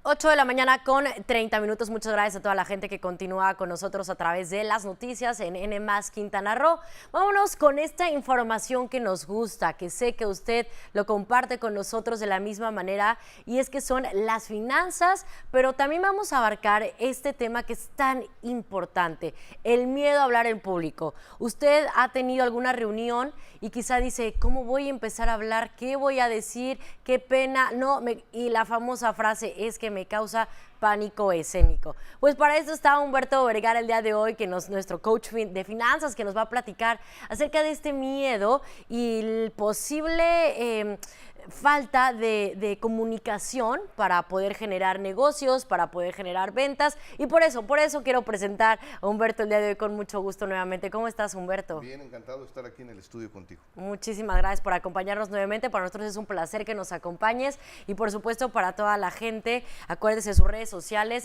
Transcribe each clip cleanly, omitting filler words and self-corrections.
8 de la mañana con 30 minutos. Muchas gracias a toda la gente que continúa con nosotros a través de las noticias en N+ Quintana Roo. Vámonos con esta información que nos gusta, que sé que usted lo comparte con nosotros de la misma manera, y es que son las finanzas, pero también vamos a abarcar este tema que es tan importante, el miedo a hablar en público. Usted ha tenido alguna reunión y quizá dice, ¿cómo voy a empezar a hablar? ¿Qué voy a decir? ¿Qué pena? Y la famosa frase es que me causa pánico escénico. Pues para eso está Humberto Vergara el día de hoy, que nuestro coach de finanzas, que nos va a platicar acerca de este miedo y el posible falta de comunicación para poder generar negocios, para poder generar ventas, y por eso quiero presentar a Humberto el día de hoy con mucho gusto nuevamente. ¿Cómo estás, Humberto? Bien, encantado de estar aquí en el estudio contigo. Muchísimas gracias por acompañarnos nuevamente. Para nosotros es un placer que nos acompañes, y por supuesto para toda la gente, acuérdese sus redes sociales,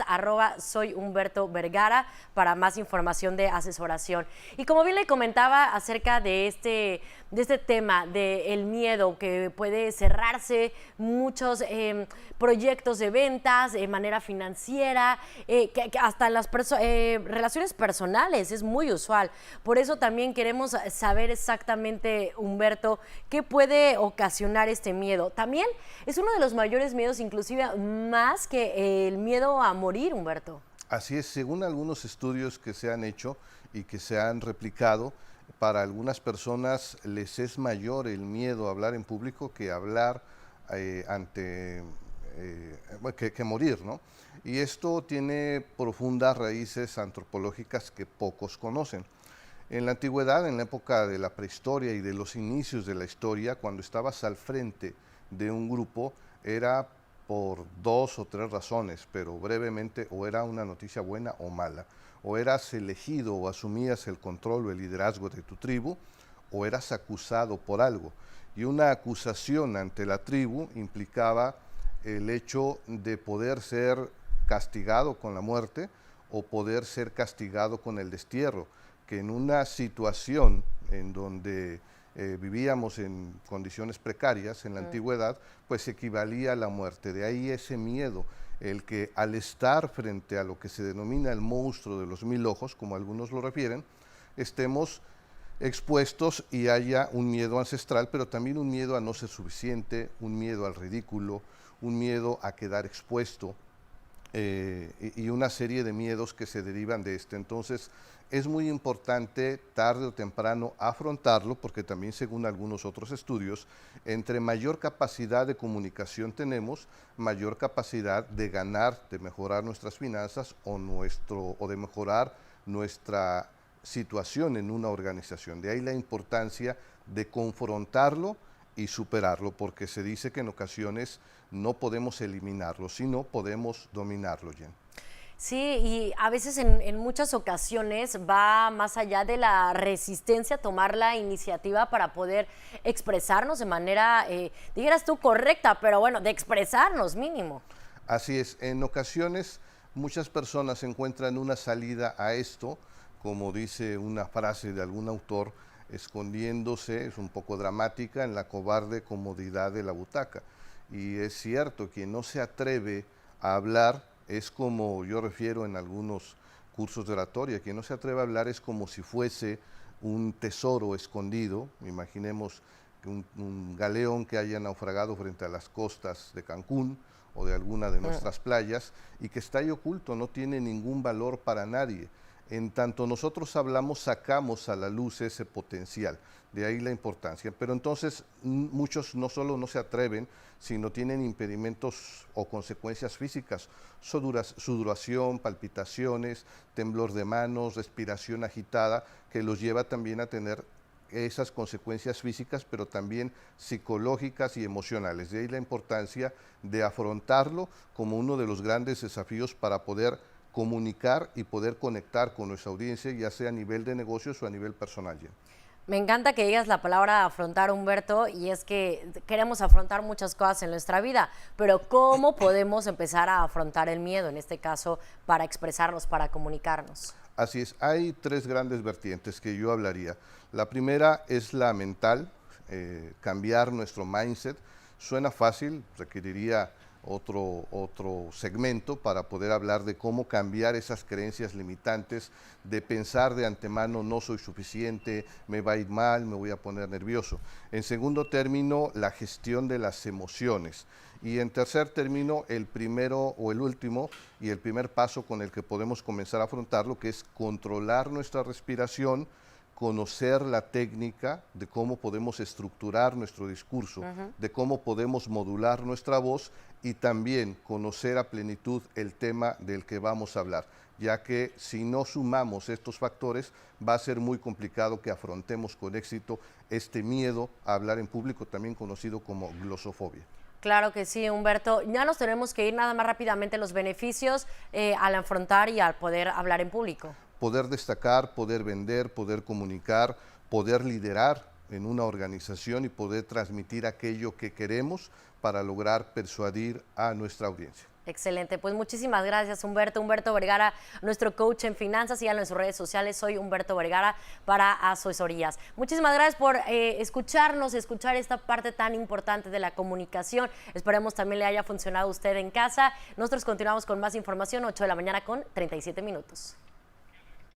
@soyhumbertovergara, para más información de asesoración. Y como bien le comentaba acerca de este tema del miedo que puede cerrarse muchos proyectos de ventas de manera financiera, que hasta en las relaciones personales es muy usual. Por eso también queremos saber exactamente, Humberto, qué puede ocasionar este miedo. También es uno de los mayores miedos, inclusive más que el miedo a morir, Humberto. Así es, según algunos estudios que se han hecho y que se han replicado, para algunas personas les es mayor el miedo a hablar en público que hablar que morir, ¿no? Y esto tiene profundas raíces antropológicas que pocos conocen. En la antigüedad, en la época de la prehistoria y de los inicios de la historia, cuando estabas al frente de un grupo, era por 2 o 3 razones, pero brevemente, o era una noticia buena o mala, o eras elegido o asumías el control o el liderazgo de tu tribu, o eras acusado por algo. Y una acusación ante la tribu implicaba el hecho de poder ser castigado con la muerte o poder ser castigado con el destierro, que en una situación en donde vivíamos en condiciones precarias en la antigüedad, pues equivalía a la muerte. De ahí ese miedo, el que al estar frente a lo que se denomina el monstruo de los 1000 ojos, como algunos lo refieren, estemos expuestos y haya un miedo ancestral, pero también un miedo a no ser suficiente, un miedo al ridículo, un miedo a quedar expuesto, y una serie de miedos que se derivan de este. Entonces, es muy importante tarde o temprano afrontarlo, porque también, según algunos otros estudios, entre mayor capacidad de comunicación tenemos, mayor capacidad de ganar, de mejorar nuestras finanzas o de mejorar nuestra situación en una organización. De ahí la importancia de confrontarlo y superarlo, porque se dice que en ocasiones no podemos eliminarlo, sino podemos dominarlo, Jen. Sí, y a veces en muchas ocasiones va más allá de la resistencia a tomar la iniciativa para poder expresarnos de manera, dijeras tú, correcta, pero bueno, de expresarnos mínimo. Así es, en ocasiones muchas personas encuentran una salida a esto, como dice una frase de algún autor, escondiéndose, es un poco dramática, en la cobarde comodidad de la butaca. Y es cierto, quien no se atreve a hablar es como yo refiero en algunos cursos de oratoria, quien no se atreve a hablar es como si fuese un tesoro escondido. Imaginemos un galeón que haya naufragado frente a las costas de Cancún o de alguna de nuestras playas y que está ahí oculto, no tiene ningún valor para nadie. En tanto nosotros hablamos, sacamos a la luz ese potencial, de ahí la importancia. Pero entonces muchos no solo no se atreven, sino tienen impedimentos o consecuencias físicas, sudoración, palpitaciones, temblor de manos, respiración agitada, que los lleva también a tener esas consecuencias físicas, pero también psicológicas y emocionales. De ahí la importancia de afrontarlo como uno de los grandes desafíos para poder comunicar y poder conectar con nuestra audiencia, ya sea a nivel de negocios o a nivel personal. Me encanta que digas la palabra afrontar, Humberto, y es que queremos afrontar muchas cosas en nuestra vida, pero ¿cómo podemos empezar a afrontar el miedo, en este caso, para expresarnos, para comunicarnos? Así es, hay 3 grandes vertientes que yo hablaría. La primera es la mental, cambiar nuestro mindset. Suena fácil, requeriría otro segmento para poder hablar de cómo cambiar esas creencias limitantes de pensar de antemano no soy suficiente, me va a ir mal, me voy a poner nervioso. En segundo término, la gestión de las emociones. Y en tercer término, el primero o el último y el primer paso con el que podemos comenzar a afrontarlo, que es controlar nuestra respiración, conocer la técnica de cómo podemos estructurar nuestro discurso, de cómo podemos modular nuestra voz y también conocer a plenitud el tema del que vamos a hablar, ya que si no sumamos estos factores va a ser muy complicado que afrontemos con éxito este miedo a hablar en público, también conocido como glosofobia. Claro que sí, Humberto. Ya nos tenemos que ir nada más rápidamente los beneficios al afrontar y al poder hablar en público. Poder destacar, poder vender, poder comunicar, poder liderar en una organización y poder transmitir aquello que queremos para lograr persuadir a nuestra audiencia. Excelente, pues muchísimas gracias Humberto. Humberto Vergara, nuestro coach en finanzas, síganlo en sus redes sociales, soy Humberto Vergara para asesorías. Muchísimas gracias por escuchar esta parte tan importante de la comunicación. Esperemos también le haya funcionado a usted en casa. Nosotros continuamos con más información, 8 de la mañana con 37 minutos.